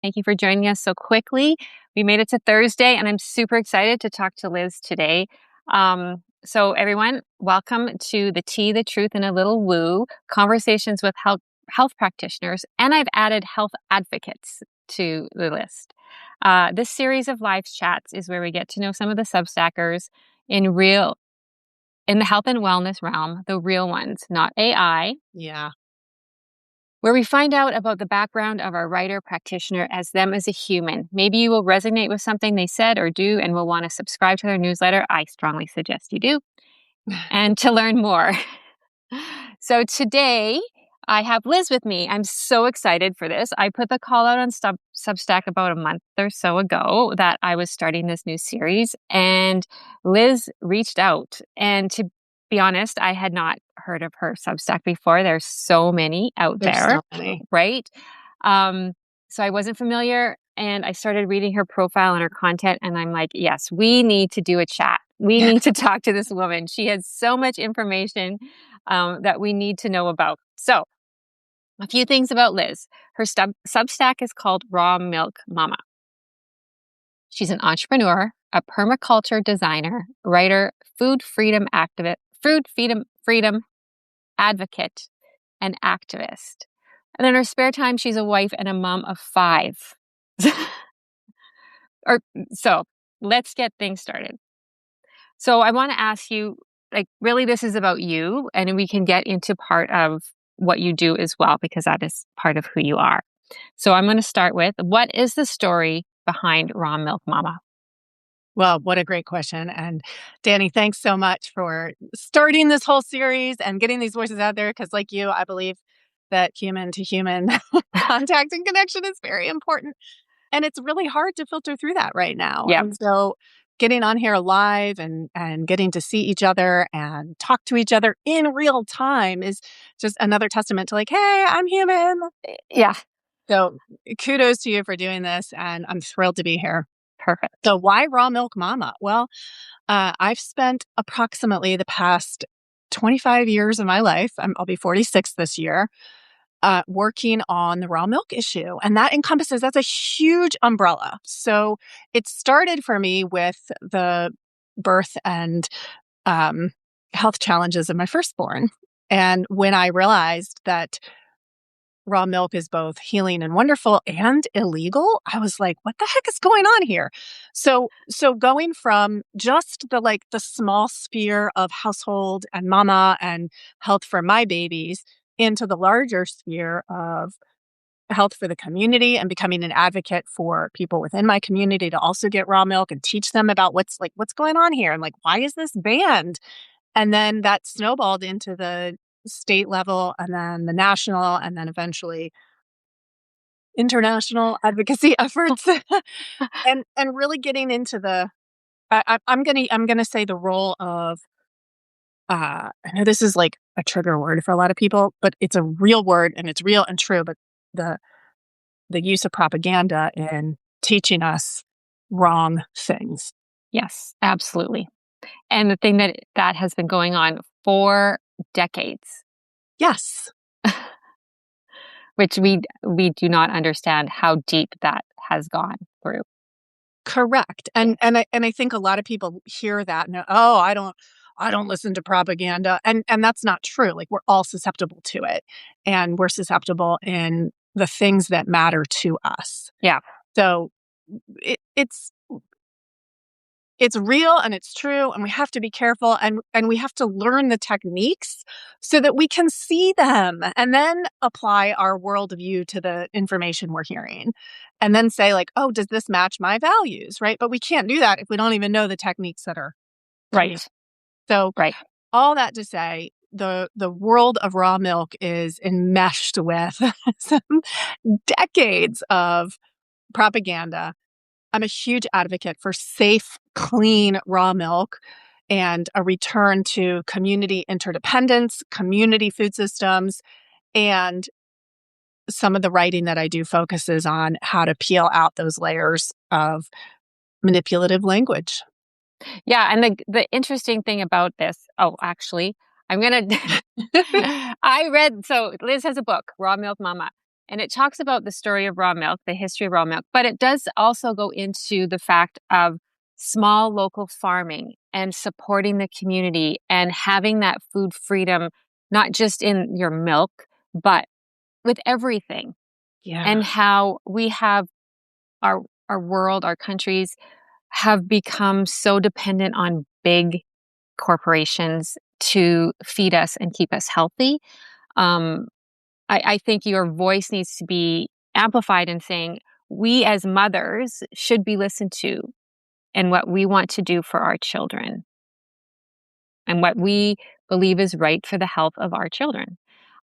Thank you for joining us so quickly. We made it to Thursday, and I'm super excited to talk to Liz today. So everyone, welcome to the Tea, the Truth, and a Little Woo, conversations with health practitioners, and I've added health advocates to the list. This series of live chats is where we get to know some of the Substackers in the health and wellness realm, the real ones, not AI. Yeah. Where we find out about the background of our writer practitioner as them as a human. Maybe you will resonate with something they said or do and will want to subscribe to their newsletter. I strongly suggest you do. And to learn more. So today I have Liz with me. I'm so excited for this. I put the call out on Substack about a month or so ago that I was starting this new series, and Liz reached out. And to be honest, I had not heard of her Substack before. There's so many out There's there, so many. right? So I wasn't familiar, and I started reading her profile and her content, and I'm like, yes, we need to do a chat. We need to talk to this woman. She has so much information that we need to know about. So a few things about Liz. Her Substack is called Raw Milk Mama. She's an entrepreneur, a permaculture designer, writer, food freedom advocate, and activist. And in her spare time, she's a wife and a mom of 5. So let's get things started. So I want to ask you, really, this is about you, and we can get into part of what you do as well, because that is part of who you are. So I'm going to start with, what is the story behind Raw Milk Mama? Well, what a great question. And Danny, thanks so much for starting this whole series and getting these voices out there. Because like you, I believe that human to human contact and connection is very important. And it's really hard to filter through that right now. Yeah. And so getting on here live and getting to see each other and talk to each other in real time is just another testament to hey, I'm human. Yeah. So kudos to you for doing this. And I'm thrilled to be here. Perfect. So why Raw Milk Mama? Well, I've spent approximately the past 25 years of my life, I'll be 46 this year, working on the raw milk issue. And that's a huge umbrella. So it started for me with the birth and health challenges of my firstborn. And when I realized that raw milk is both healing and wonderful and illegal, I was like, what the heck is going on here? So going from just the small sphere of household and mama and health for my babies into the larger sphere of health for the community and becoming an advocate for people within my community to also get raw milk and teach them about what's going on here and why is this banned? And then that snowballed into the state level and then the national and then eventually international advocacy efforts and really getting into I'm gonna say the role of I know this is a trigger word for a lot of people, but it's a real word and it's real and true, but the use of propaganda in teaching us wrong things. Yes, absolutely. And the thing that has been going on for decades. Yes. Which we do not understand how deep that has gone through. Correct. And I think a lot of people hear that and oh, I don't listen to propaganda. And that's not true. We're all susceptible to it. And we're susceptible in the things that matter to us. Yeah. So it's real and it's true, and we have to be careful and we have to learn the techniques so that we can see them and then apply our worldview to the information we're hearing and then say oh, does this match my values, right? But we can't do that if we don't even know the techniques that are right. So right. All that to say, the world of raw milk is enmeshed with some decades of propaganda. I'm a huge advocate for safe, clean raw milk and a return to community interdependence, community food systems, and some of the writing that I do focuses on how to peel out those layers of manipulative language. Yeah, and the interesting thing about this, actually, I'm going to, so Liz has a book, Raw Milk Mama, And it talks about the story of raw milk, the history of raw milk, but it does also go into the fact of small local farming and supporting the community and having that food freedom, not just in your milk, but with everything. Yeah. And how we have our world, our countries have become so dependent on big corporations to feed us and keep us healthy. Um, I think your voice needs to be amplified in saying we as mothers should be listened to and what we want to do for our children and what we believe is right for the health of our children.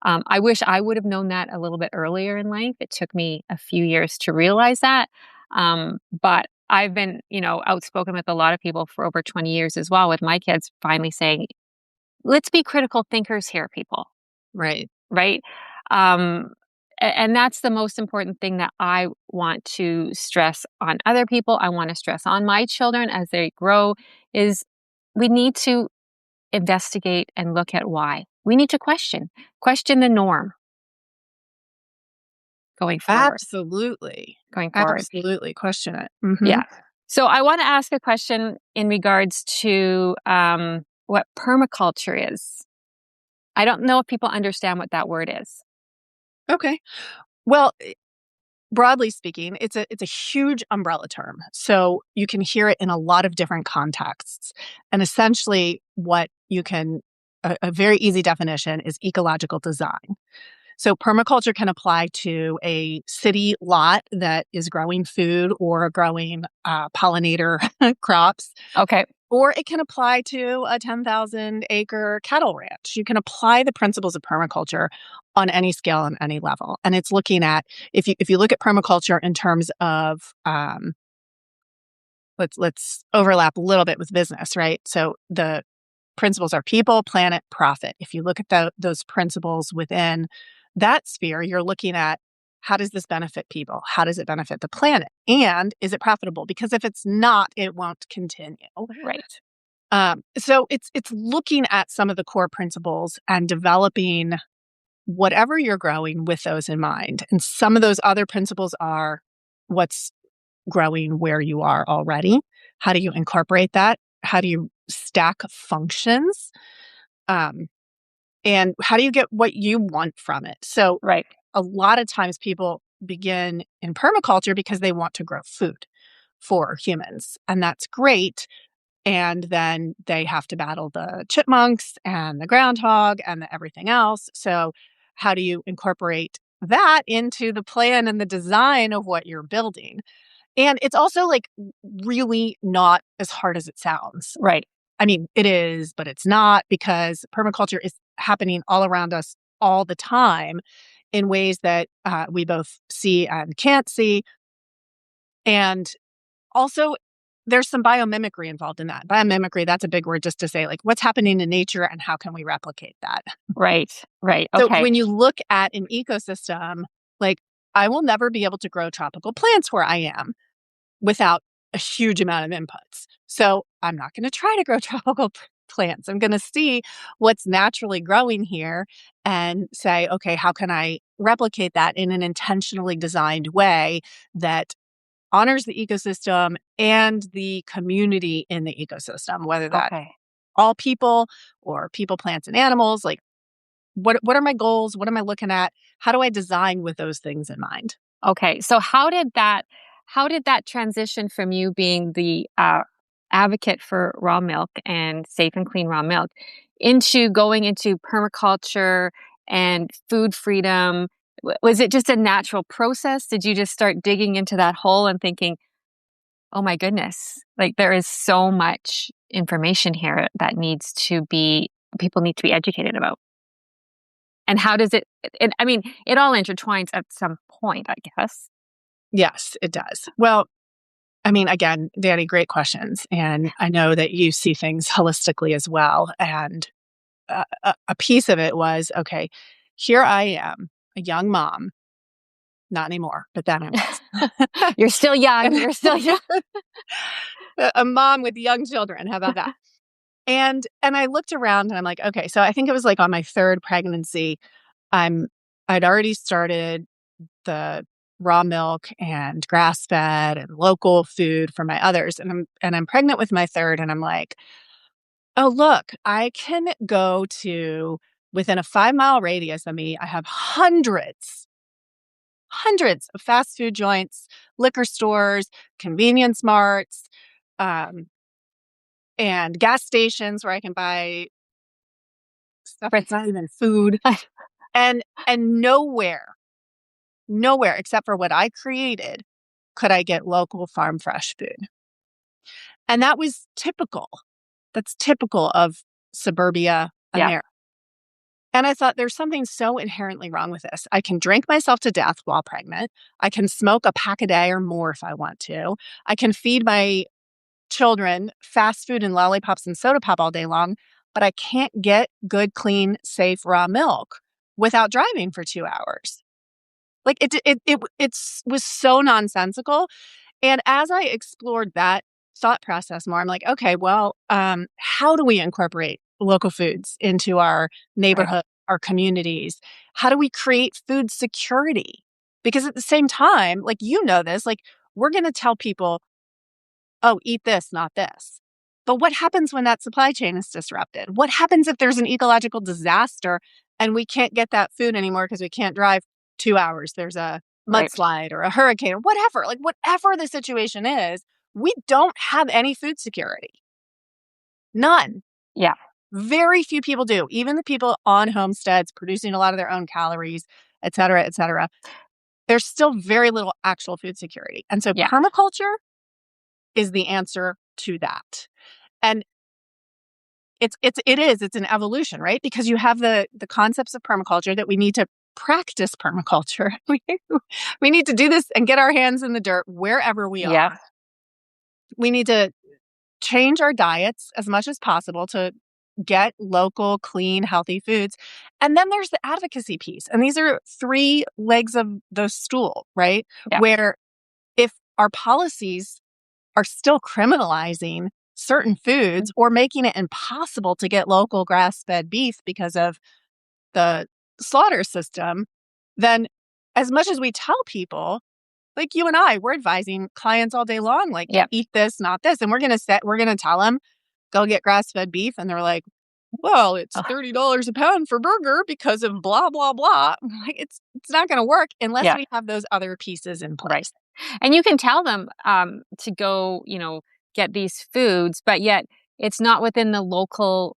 I wish I would have known that a little bit earlier in life. It took me a few years to realize that. But I've been, outspoken with a lot of people for over 20 years as well, with my kids finally saying, let's be critical thinkers here, people. Right. Right. And that's the most important thing that I want to stress on other people. I want to stress on my children as they grow is we need to investigate and look at why. We need to question the norm going forward. Absolutely. Going forward. Absolutely. Question it. Mm-hmm. Yeah. So I want to ask a question in regards to what permaculture is. I don't know if people understand what that word is. Okay. Well, broadly speaking, it's a huge umbrella term. So you can hear it in a lot of different contexts. And essentially what you can a very easy definition is ecological design. So permaculture can apply to a city lot that is growing food or growing pollinator crops. Okay. Or it can apply to a 10,000-acre cattle ranch. You can apply the principles of permaculture on any scale and any level. And it's looking at, if you look at permaculture in terms of, let's overlap a little bit with business, right? So the principles are people, planet, profit. If you look at those principles within that sphere, you're looking at how does this benefit people? How does it benefit the planet? And is it profitable? Because if it's not, it won't continue. Right. So it's looking at some of the core principles and developing whatever you're growing with those in mind. And some of those other principles are what's growing where you are already. How do you incorporate that? How do you stack functions? And how do you get what you want from it? So Right. a lot of times people begin in permaculture because they want to grow food for humans. And that's great. And then they have to battle the chipmunks and the groundhog and the everything else. So how do you incorporate that into the plan and the design of what you're building? And it's also like really not as hard as it sounds. Right. I mean, it is, but it's not, because permaculture is happening all around us all the time in ways that we both see and can't see. And also, there's some biomimicry involved in that. Biomimicry, that's a big word just to say, like, what's happening in nature and how can we replicate that? Right. Okay. So when you look at an ecosystem, like, I will never be able to grow tropical plants where I am without a huge amount of inputs. So I'm not going to try to grow tropical plants. I'm going to see what's naturally growing here and say, okay, how can I replicate that in an intentionally designed way that honors the ecosystem and the community in the ecosystem, whether that's all people or people, plants, and animals. Like, what are my goals? What am I looking at? How do I design with those things in mind? Okay. So how did that transition from you being the advocate for raw milk and safe and clean raw milk into going into permaculture and food freedom? Was it just a natural process? Did you just start digging into that hole and thinking, oh my goodness, like there is so much information here that people need to be educated about? And how does it all intertwines at some point, I guess. Yes, it does. Well, I mean, again, Danny, great questions. And I know that you see things holistically as well. And a piece of it was, okay, here I am, a young mom. Not anymore, but then I was. You're still young. You're still young. A mom with young children. How about that? And I looked around and I'm like, okay, so I think it was like on my third pregnancy, I'd already started the raw milk and grass fed and local food for my others. And I'm pregnant with my third, and I'm like, oh, look, I can go to within a 5-mile radius of me. I have hundreds of fast food joints, liquor stores, convenience marts, um, and gas stations where I can buy stuff that's not even food. And nowhere except for what I created could I get local farm fresh food. And that was typical. That's typical of suburbia Yeah. America. And I thought there's something so inherently wrong with this. I can drink myself to death while pregnant. I can smoke a pack a day or more if I want to. I can feed my children fast food and lollipops and soda pop all day long, but I can't get good, clean, safe raw milk without driving for 2 hours. Like was so nonsensical. And as I explored that thought process more, I'm like, okay, well, how do we incorporate local foods into our neighborhood, our communities? How do we create food security? Because at the same time, like, this, like, we're going to tell people, oh, eat this, not this. But what happens when that supply chain is disrupted? What happens if there's an ecological disaster and we can't get that food anymore because we can't drive 2 hours? There's a mudslide or a hurricane or whatever. Like, whatever the situation is, we don't have any food security. None. Yeah. Very few people do. Even the people on homesteads producing a lot of their own calories, et cetera, et cetera. There's still very little actual food security. And so permaculture is the answer to that. And it's an evolution, right? Because you have the concepts of permaculture that we need to practice permaculture. We need to do this and get our hands in the dirt wherever we are. We need to change our diets as much as possible to get local, clean, healthy foods. And then there's the advocacy piece. And these are 3 legs of the stool, right? Yeah. Where if our policies are still criminalizing certain foods or making it impossible to get local grass-fed beef because of the slaughter system, then as much as we tell people, like you and I, we're advising clients all day long, like, eat this, not this. And we're going to tell them, go get grass-fed beef. And they're like, well, it's $30 a pound for burger because of blah, blah, blah. Like, it's not going to work unless we have those other pieces in place. And you can tell them to go, get these foods, but yet it's not within the local,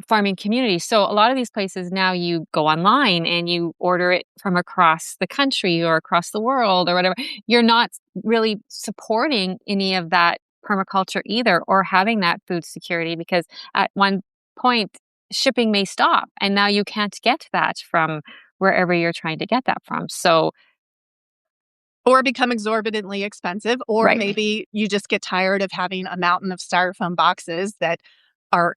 farming community. So a lot of these places now, you go online and you order it from across the country or across the world or whatever. You're not really supporting any of that permaculture either, or having that food security, because at one point shipping may stop and now you can't get that from wherever you're trying to get that from. So, or become exorbitantly expensive, or maybe you just get tired of having a mountain of styrofoam boxes that are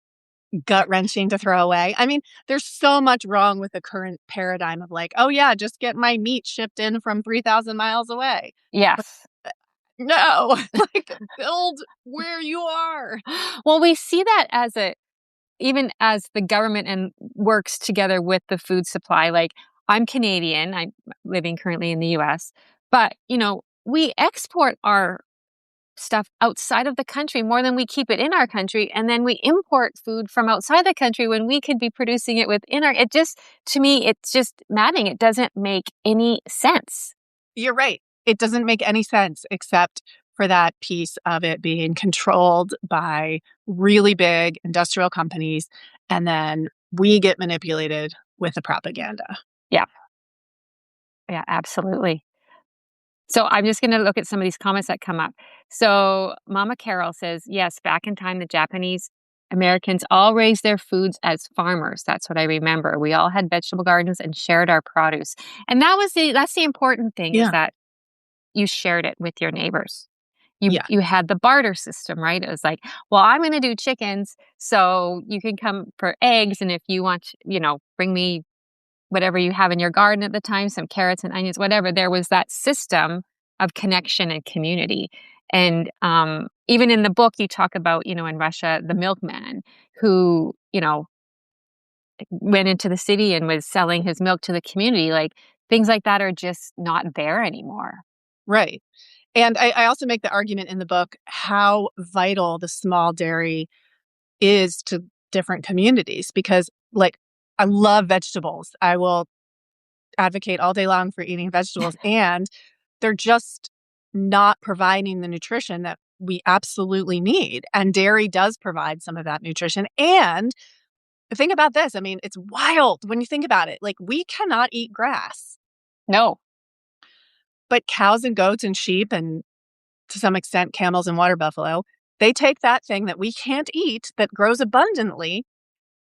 gut-wrenching to throw away. I mean, there's so much wrong with the current paradigm of like, oh yeah, just get my meat shipped in from 3,000 miles away. Yes. No, like, build where you are. Well, we see that even as the government and works together with the food supply. Like, I'm Canadian, I'm living currently in the US, but we export our stuff outside of the country more than we keep it in our country. And then we import food from outside the country when we could be producing it within to me, it's just maddening. It doesn't make any sense. You're right. It doesn't make any sense except for that piece of it being controlled by really big industrial companies. And then we get manipulated with the propaganda. Yeah. Yeah, absolutely. So I'm just going to look at some of these comments that come up. So Mama Carol says, yes, back in time, the Japanese Americans all raised their foods as farmers. That's what I remember. We all had vegetable gardens and shared our produce. And that's the important thing, is that you shared it with your neighbors. You had the barter system, right? It was like, well, I'm going to do chickens, so you can come for eggs. And if you want, bring me whatever you have in your garden at the time, some carrots and onions, whatever. There was that system of connection and community. And even in the book, you talk about, in Russia, the milkman who, went into the city and was selling his milk to the community. Like, things like that are just not there anymore. Right. And I also make the argument in the book how vital the small dairy is to different communities because, like, I love vegetables. I will advocate all day long for eating vegetables, and they're just not providing the nutrition that we absolutely need. And dairy does provide some of that nutrition. And think about this. I mean, it's wild when you think about it. Like, we cannot eat grass, No. but cows and goats and sheep and to some extent camels and water buffalo, they take that thing that we can't eat that grows abundantly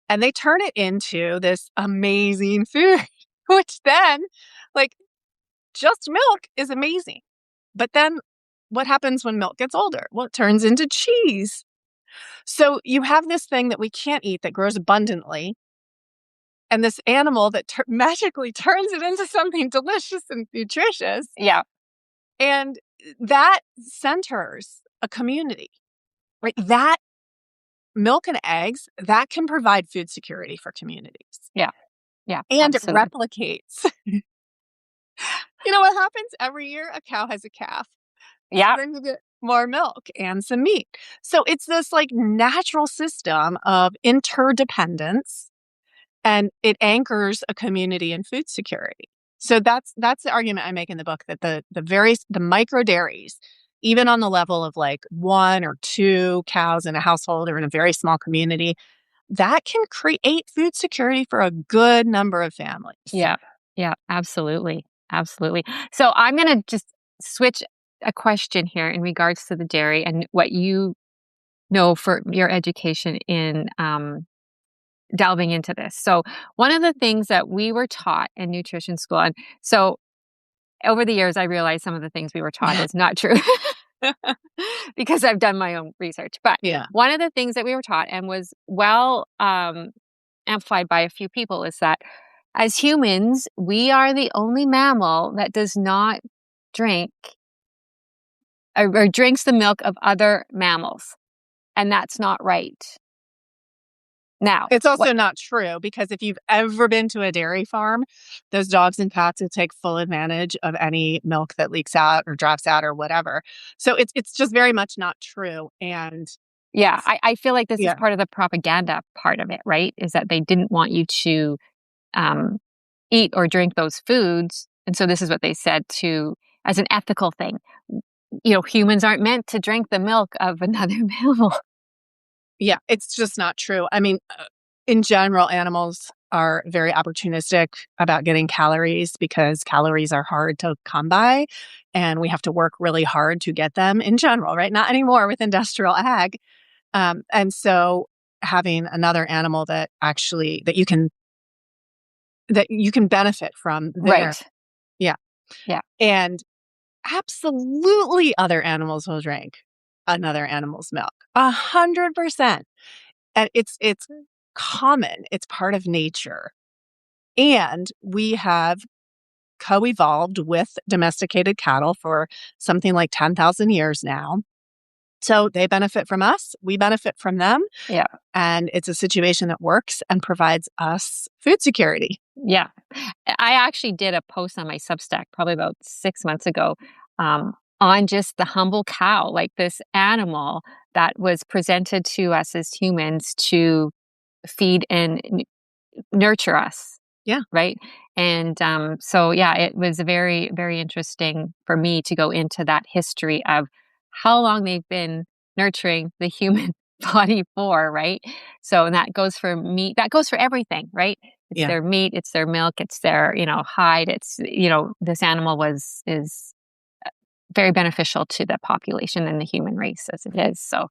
and they turn it into this amazing food, which then, like, just milk is amazing. But then what happens when milk gets older? Well, it turns into cheese. So you have this thing that we can't eat that grows abundantly, and this animal that magically turns it into something delicious and nutritious. Yeah. And that centers a community, right? That milk and eggs, that can provide food security for communities. Yeah. Yeah. And absolutely. it replicates. You know what happens? Every year, a cow has a calf. Yeah. Then you get more milk and some meat. So it's this like natural system of interdependence, and it anchors a community in food security. So that's the argument I make in the book, that the micro dairies, even on the level of like 1 or 2 cows in a household or in a very small community, that can create food security for a good number of families. Yeah. Yeah. Absolutely. Absolutely. So I'm going to just switch a question here in regards to the dairy and what you know for your education in delving into this. So one of the things that we were taught in nutrition school, and so over the years, I realized some of the things we were taught is not true because I've done my own research. But Yeah. one of the things that we were taught and was amplified by a few people is that as humans, we are the only mammal that does not drink or drinks the milk of other mammals. And that's not right. Now, it's also not true, because if you've ever been to a dairy farm, those dogs and cats will take full advantage of any milk that leaks out or drops out or whatever. So it's just very much not true. And yeah, I feel like this is Yeah. part of the propaganda part of it, right? Is that they didn't want you to eat or drink those foods. And so this is what they said as an ethical thing. You know, humans aren't meant to drink the milk of another mammal. yeah, it's just not true. I mean, in general, animals are very opportunistic about getting calories because calories are hard to come by and we have to work really hard to get them in general, right? Not anymore with industrial ag. And so having another animal that you can benefit from there. Right. Yeah. Yeah. And absolutely other animals will drink another animal's milk. 100%. And it's common. It's part of nature. And we have co-evolved with domesticated cattle for something like 10,000 years now. So they benefit from us, we benefit from them. Yeah. And it's a situation that works and provides us food security. Yeah. I actually did a post on my Substack probably about 6 months ago on just the humble cow, like this animal that was presented to us as humans to feed and nurture us. Yeah. Right. And so, yeah, it was very, very interesting for me to go into that history of how long they've been nurturing the human body for, right? So, and that goes for meat, that goes for everything, right? It's Yeah. their meat, it's their milk, it's their, hide. It's, this animal is very beneficial to the population and the human race as it is. So,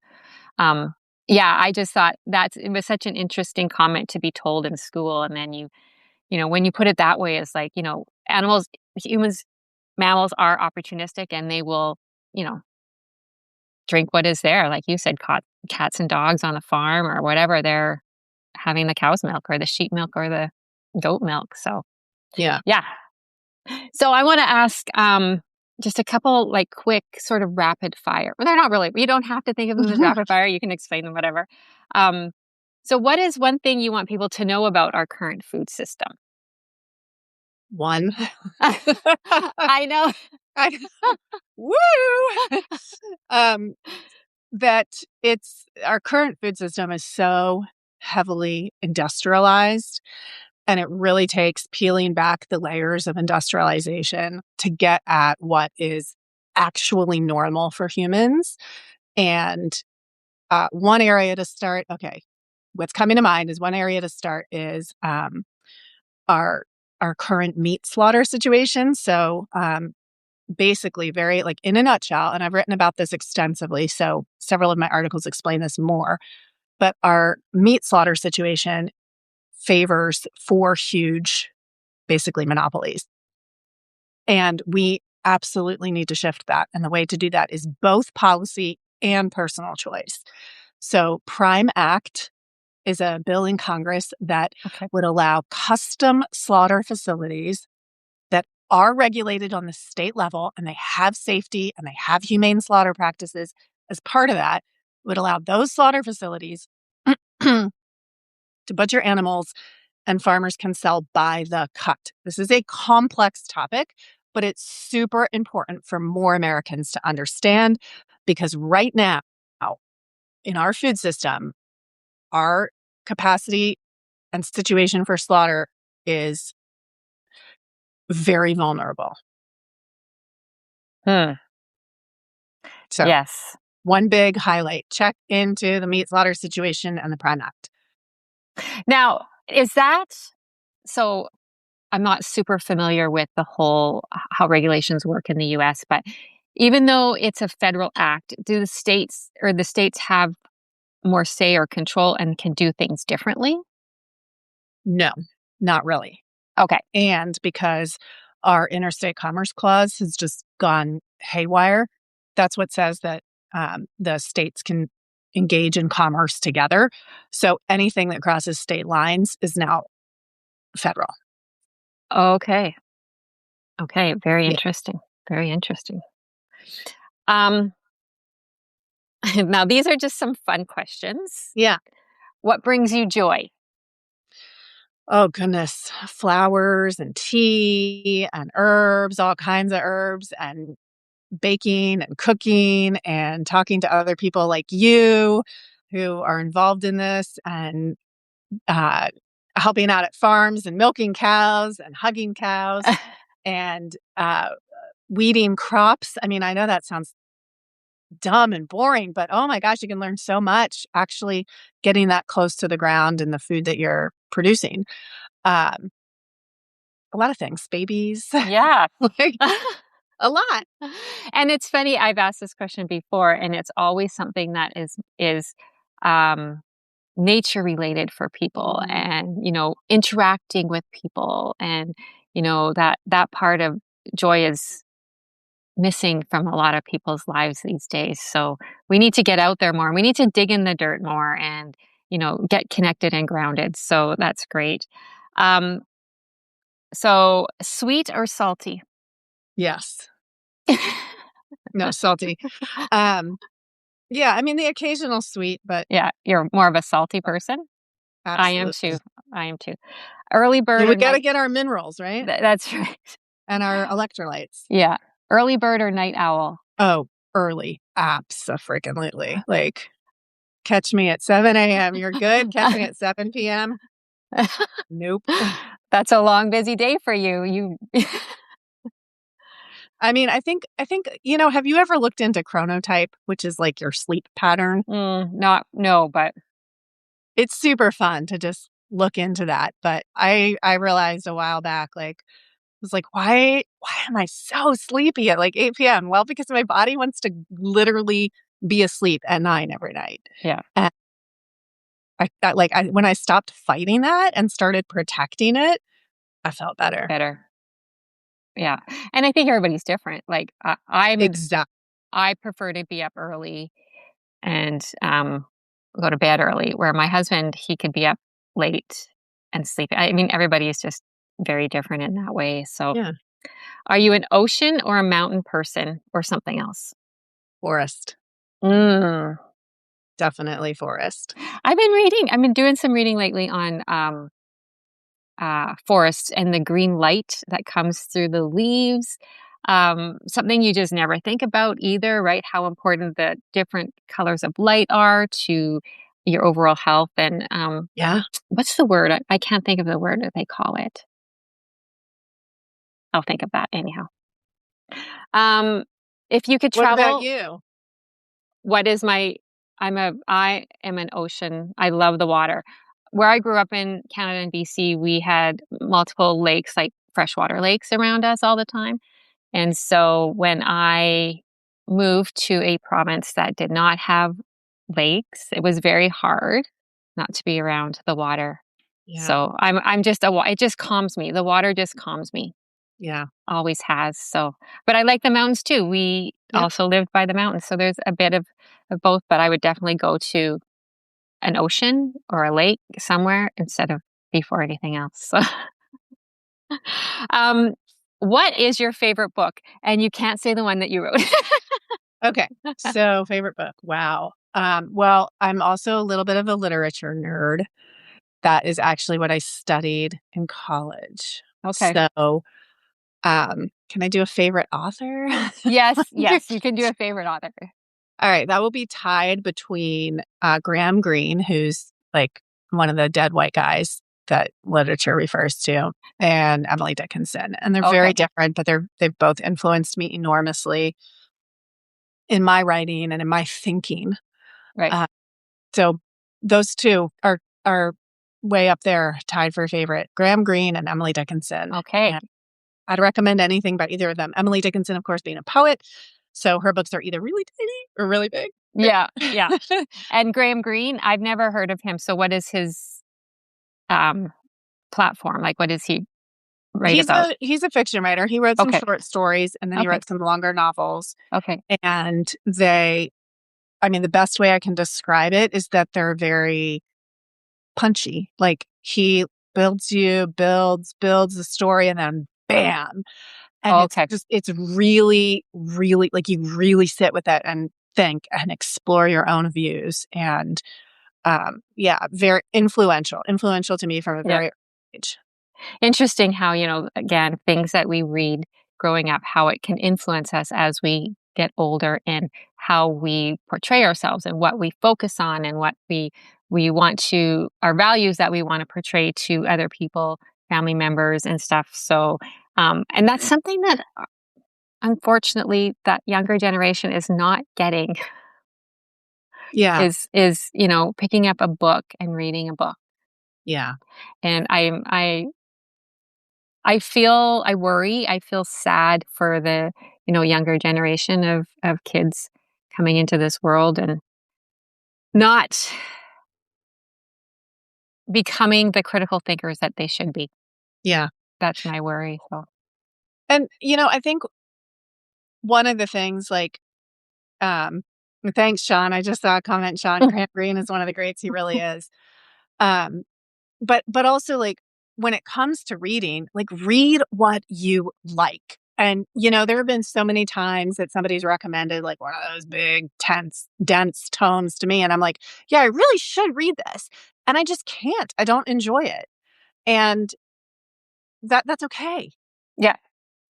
yeah, I just thought it was such an interesting comment to be told in school. And then when you put it that way, it's like, mammals are opportunistic and they will, drink what is there. Like you said, cats and dogs on a farm or whatever, they're having the cow's milk or the sheep milk or the goat milk. So, Yeah. yeah. So I want to ask just a couple like quick sort of rapid fire. Well, they're not really, you don't have to think of them as rapid fire. You can explain them, whatever. So what is one thing you want people to know about our current food system? One. I know. I woo! That it's our current food system is so heavily industrialized, and it really takes peeling back the layers of industrialization to get at what is actually normal for humans. And one area to start, okay, what's coming to mind is one area to start is our our current meat slaughter situation. So basically, very like in a nutshell, and I've written about this extensively, so several of my articles explain this more. But our meat slaughter situation favors four huge, basically monopolies, and we absolutely need to shift that. And the way to do that is both policy and personal choice. So, Prime Act is a bill in Congress that Okay. would allow custom slaughter facilities that are regulated on the state level and they have safety and they have humane slaughter practices as part of that, would allow those slaughter facilities to butcher animals and farmers can sell by the cut. This is a complex topic, but it's super important for more Americans to understand because right now in our food system, our capacity and situation for slaughter is very vulnerable. Hmm. So, Yes. one big highlight, check into the meat slaughter situation and the Prime Act. Now, is that so? I'm not super familiar with the whole how regulations work in the US, but even though it's a federal act, do the states have more say or control and can do things differently? No, not really. Okay. And because our interstate commerce clause has just gone haywire, that's what says that the states can engage in commerce together. So anything that crosses state lines is now federal. Okay. Okay. Very Yeah. interesting. Very interesting. Um, now these are just some fun questions. Yeah. What brings you joy? Oh, goodness. Flowers and tea and herbs, all kinds of herbs, and baking and cooking and talking to other people like you who are involved in this and uh, helping out at farms and milking cows and hugging cows and weeding crops. I mean, I know that sounds dumb and boring, but oh my gosh, you can learn so much actually getting that close to the ground and the food that you're producing. Um, a lot of things, babies, Yeah. like a lot. And it's funny, I've asked this question before, and it's always something that is um, nature related for people, Mm. and interacting with people, and that part of joy is missing from a lot of people's lives these days. So we need to get out there more. We need to dig in the dirt more, and get connected and grounded. So that's great. Um, so sweet or salty? Yes. No, salty. Um, yeah, I mean, the occasional sweet, but Yeah, you're more of a salty person? I am too. absolutely. I am too. Early bird We or got to night. get our minerals, right? That's right. And our electrolytes. Yeah. Early bird or night owl? Oh, early. Abso-freaking-lutely. Like, catch me at 7 a.m. You're good. Catch me at 7 p.m. Nope. That's a long, busy day for you. I mean, I think, have you ever looked into chronotype, which is like your sleep pattern? Not no, but It's super fun to just look into that. But I realized a while back, like, I was like, why am I so sleepy at like 8 p.m.? Well, because my body wants to literally be asleep at 9 every night. yeah, And when I stopped fighting that and started protecting it, I felt better. better. Yeah, and I think everybody's different. Like Exactly. I prefer to be up early and go to bed early. Where my husband, he could be up late and sleep. I mean, everybody is just very different in that way. So, Yeah. are you an ocean or a mountain person or something else? Forest. Mm. Definitely forest. I've been reading. I've been doing some reading lately on forests and the green light that comes through the leaves. Something you just never think about either, right? How important the different colors of light are to your overall health. And Yeah. what's the word? I can't think of the word that they call it. I'll think of that anyhow. Um, if you could What about travel, you? what is my I am an ocean. I love the water. Where I grew up in Canada and BC, we had multiple lakes, like freshwater lakes around us all the time. And so when I moved to a province that did not have lakes, it was very hard not to be around the water. Yeah. So I'm just it just calms me. The water just calms me. Yeah. Always has. So, but I like the mountains too. We Yeah. also lived by the mountains, so there's a bit of both. But I would definitely go to an ocean or a lake somewhere instead of before anything else. So, um, what is your favorite book? And you can't say the one that you wrote. Okay. So favorite book. Wow. Well, I'm also a little bit of a literature nerd. That is actually what I studied in college. Okay. So, can I do a favorite author? Yes, yes, you can do a favorite author. All right, that will be tied between Graham Greene, who's like one of the dead white guys that literature refers to, and Emily Dickinson. And they're very Okay. different, but they've both influenced me enormously in my writing and in my thinking. Right. So those two are way up there, tied for favorite. Graham Greene and Emily Dickinson. Okay. And I'd recommend anything by either of them. Emily Dickinson, of course, being a poet, so her books are either really tiny or really big. Yeah, yeah. And Graham Greene, I've never heard of him. So what is his um platform? Like what does he write about? He's a fiction writer. He wrote some Okay. short stories and then he Okay. wrote some longer novels. Okay. And the best way I can describe it is that they're very punchy. Like he builds the story and then bam. And Okay. it's really, really like you really sit with it and think and explore your own views. And very influential to me from a Yeah. very early age. Interesting how, again, things that we read growing up, how it can influence us as we get older and how we portray ourselves and what we focus on and what we want to, our values that we want to portray to other people, family members and stuff. So, and that's something that unfortunately that younger generation is not getting Yeah. is, picking up a book and reading a book. Yeah. And I worry, I feel sad for the, younger generation of kids coming into this world and not becoming the critical thinkers that they should be. Yeah. That's my worry. So, And, I think one of the things um, thanks, Sean. I just saw a comment, Sean Graham Greene is one of the greats. He really is. Um, but also when it comes to reading, read what you like. And, there have been so many times that somebody's recommended like one of those big, tense, dense tomes to me. And I'm like, yeah, I really should read this. And I just can't. I don't enjoy it. And that's okay. yeah.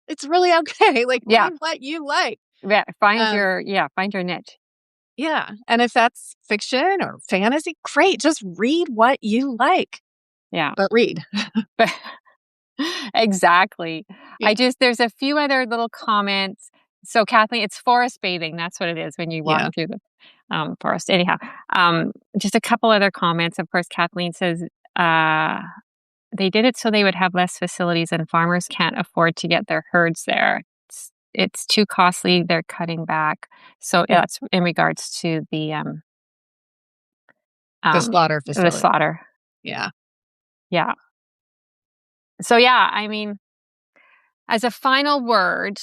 It's really okay. Yeah. Read what you like. Yeah. Um, Find your niche. Yeah. And if that's fiction or fantasy, great. Just read what you like. Yeah. But read. Exactly. Yeah. There's a few other little comments. So Kathleen, it's forest bathing. That's what it is when you walk Yeah. through the forest. Anyhow, just a couple other comments. Of course, Kathleen says they did it so they would have less facilities and farmers can't afford to get their herds there. It's too costly. They're cutting back. So Yeah. that's in regards to the Slaughter the facility. slaughter. Yeah. Yeah. So yeah, as a final word,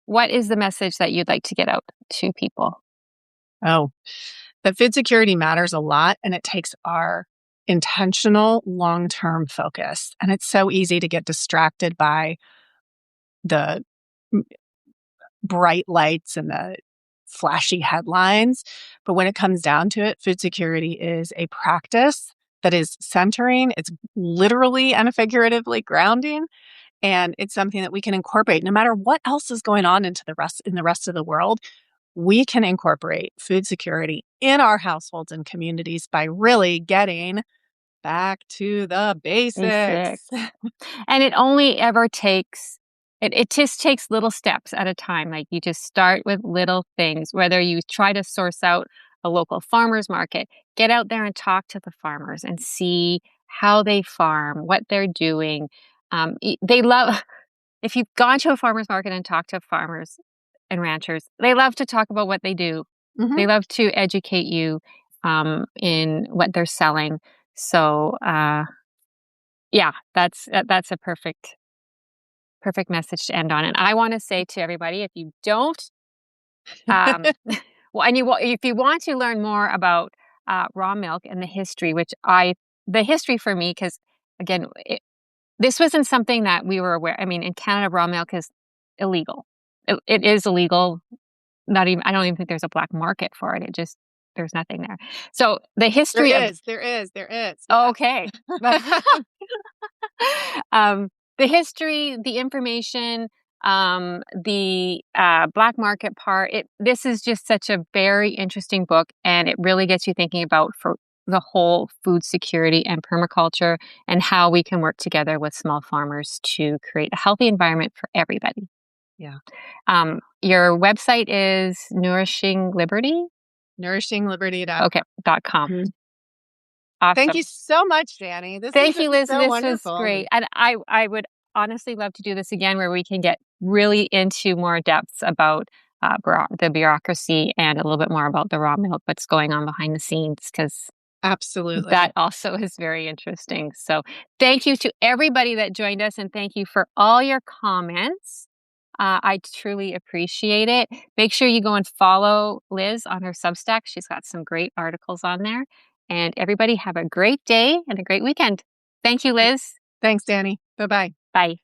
what is the message that you'd like to get out to people? Oh, that food security matters a lot and it takes our intentional long-term focus. And it's so easy to get distracted by the bright lights and the flashy headlines. But when it comes down to it, food security is a practice that is centering. It's literally and figuratively grounding. And it's something that we can incorporate no matter what else is going on in the rest of the world. We can incorporate food security in our households and communities by really getting back to the Basics. basics. And it only ever takes it just takes little steps at a time. Like, you just start with little things, whether you try to source out a local farmer's market, get out there and talk to the farmers and see how they farm, what they're doing. They love if you've gone to a farmer's market and talked to farmers and ranchers, they love to talk about what they do. Mhm. They love to educate you in what they're selling. So, yeah, that's a perfect message to end on. And I want to say to everybody, if you don't, um, well, if you want to learn more about raw milk and the history, the history for me, because again, this wasn't something that we were aware. I mean, in Canada, raw milk is illegal. It is illegal. I don't even think there's a black market for it. There's nothing there. So the history of There is. Yeah. okay. The history, the information, the black market part. This is just such a very interesting book, and it really gets you thinking about for the whole food security and permaculture and how we can work together with small farmers to create a healthy environment for everybody. Yeah. Your website is Nourishing Liberty. NourishingLiberty.com. Okay, .com. Mhm. Awesome. Thank you so much, Danny. Thank you, Liz. So This wonderful. was great. And I would honestly love to do this again where we can get really into more depths about the bureaucracy and a little bit more about the raw milk, what's going on behind the scenes, because Absolutely. that also is very interesting. So thank you to everybody that joined us, and thank you for all your comments. I truly appreciate it. Make sure you go and follow Liz on her Substack. She's got some great articles on there. And everybody have a great day and a great weekend. Thank you, Liz. Thanks, Danny. Bye-bye. Bye.